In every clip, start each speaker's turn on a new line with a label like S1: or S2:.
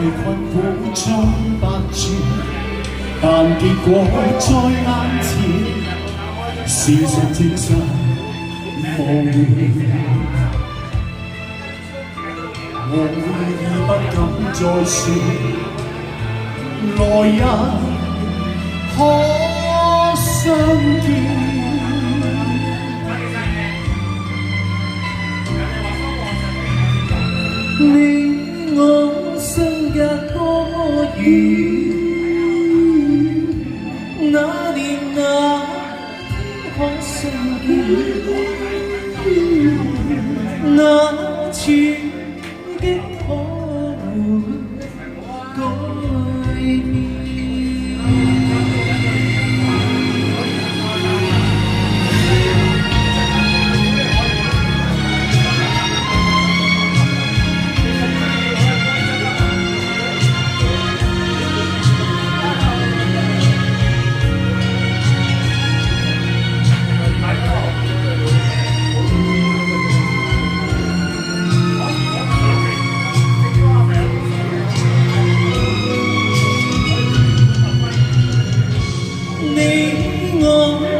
S1: 困苦中百轉，但結果在眼前，事實證實無緣。我已不敢再說，來日可相見。你我相隔多麼遠，那年那天可相見，那處境可改變。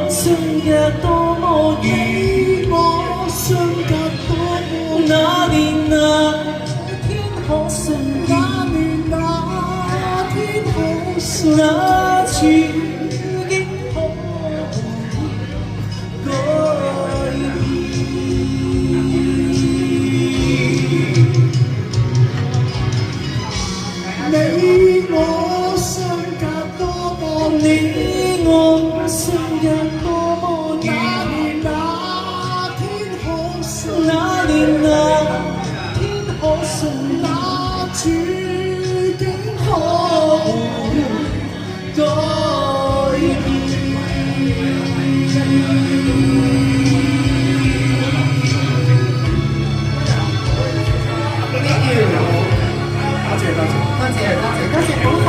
S1: 相隔多麼遠，我相隔多麼那年那天可相見，那年那天可相見，那處境可改變。你我相隔多麼遠，你我相隔多麼遠，那年那天可相，那年那天可相，那處境可改變。Thank you，多謝保浩。